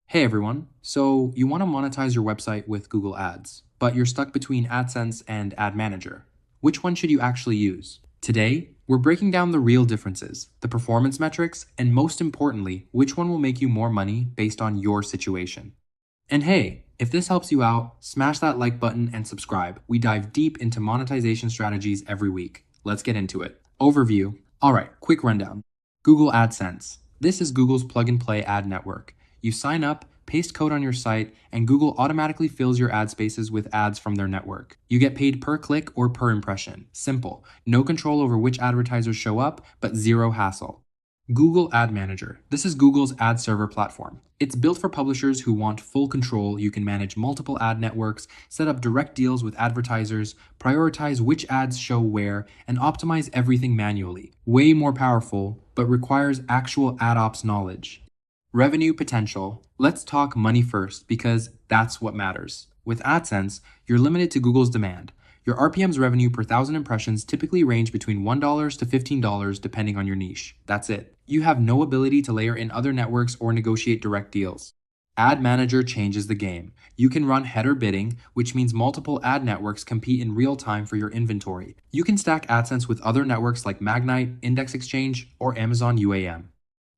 Hey everyone, so you want to monetize your website with Google Ads, but you're stuck between AdSense and Ad Manager. Which one should you actually use? Today, we're breaking down the real differences, the performance metrics, and most importantly, which one will make you more money based on your situation. And hey, if this helps you out, smash that like button and subscribe. We dive deep into monetization strategies every week. Let's get into it. Overview. All right, quick rundown. Google AdSense. This is Google's plug and play ad network. You sign up, paste code on your site, and Google automatically fills your ad spaces with ads from their network. You get paid per click or per impression. Simple. No control over which advertisers show up, but zero hassle. Google Ad Manager. This is Google's ad server platform. It's built for publishers who want full control. You can manage multiple ad networks, set up direct deals with advertisers, prioritize which ads show where, and optimize everything manually. Way more powerful, but requires actual ad ops knowledge. Revenue potential. Let's talk money first because that's what matters. With AdSense, you're limited to Google's demand. Your RPM's revenue per thousand impressions typically range between $1 to $15 depending on your niche. That's it. You have no ability to layer in other networks or negotiate direct deals. Ad Manager changes the game. You can run header bidding, which means multiple ad networks compete in real time for your inventory. You can stack AdSense with other networks like Magnite, Index Exchange, or Amazon UAM.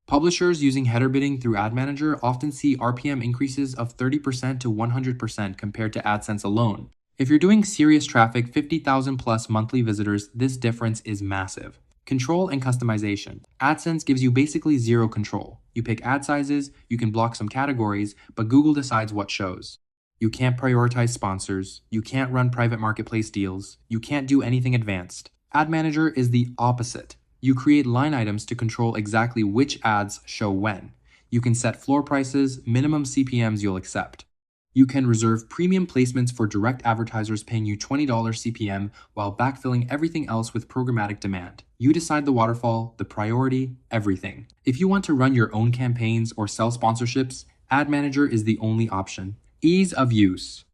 Publishers using header bidding through Ad Manager often see RPM increases of 30% to 100% compared to AdSense alone. If you're doing serious traffic, 50,000 plus monthly visitors, this difference is massive. Control and customization. AdSense gives you basically zero control. You pick ad sizes, you can block some categories, but Google decides what shows. You can't prioritize sponsors, you can't run private marketplace deals, you can't do anything advanced. Ad Manager is the opposite. You create line items to control exactly which ads show when. You can set floor prices, minimum CPMs you'll accept. You can reserve premium placements for direct advertisers paying you $20 CPM while backfilling everything else with programmatic demand. You decide the waterfall, the priority, everything. If you want to run your own campaigns or sell sponsorships, Ad Manager is the only option. Ease of use.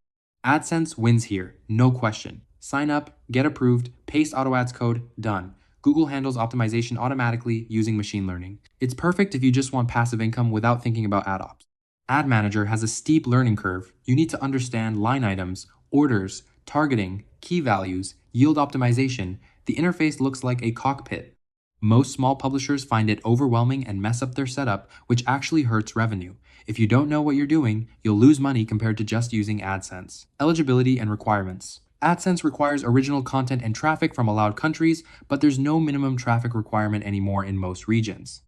AdSense wins here, no question. Sign up, get approved, paste auto ads code, done. Google handles optimization automatically using machine learning. It's perfect if you just want passive income without thinking about ad ops. Ad Manager has a steep learning curve. You need to understand line items, orders, targeting, key values, yield optimization. The interface looks like a cockpit. Most small publishers find it overwhelming and mess up their setup, which actually hurts revenue. If you don't know what you're doing, you'll lose money compared to just using AdSense. Eligibility and requirements. AdSense requires original content and traffic from allowed countries, but there's no minimum traffic requirement anymore in most regions.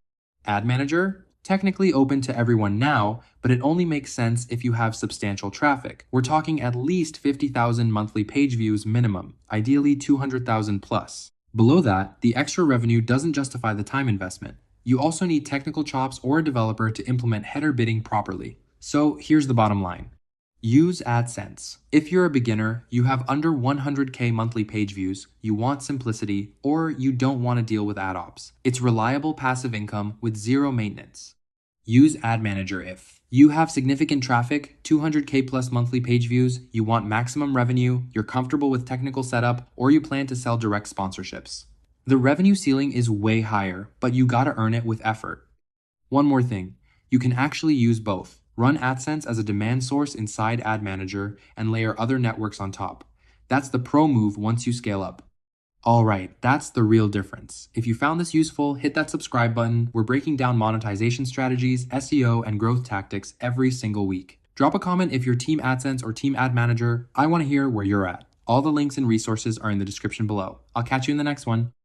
Ad Manager? Technically open to everyone now, but it only makes sense if you have substantial traffic. We're talking at least 50,000 monthly page views minimum, ideally 200,000 plus. Below that, the extra revenue doesn't justify the time investment. You also need technical chops or a developer to implement header bidding properly. So here's the bottom line. Use AdSense. If you're a beginner, you have under 100K monthly page views, you want simplicity, or you don't want to deal with ad ops. It's reliable passive income with zero maintenance. Use Ad Manager if you have significant traffic, 200K plus monthly page views, you want maximum revenue, you're comfortable with technical setup, or you plan to sell direct sponsorships. The revenue ceiling is way higher, but you gotta earn it with effort. One more thing, you can actually use both. Run AdSense as a demand source inside Ad Manager and layer other networks on top. That's the pro move once you scale up. Alright, that's the real difference. If you found this useful, hit that subscribe button. We're breaking down monetization strategies, SEO, and growth tactics every single week. Drop a comment if you're Team AdSense or Team Ad Manager. I want to hear where you're at. All the links and resources are in the description below. I'll catch you in the next one.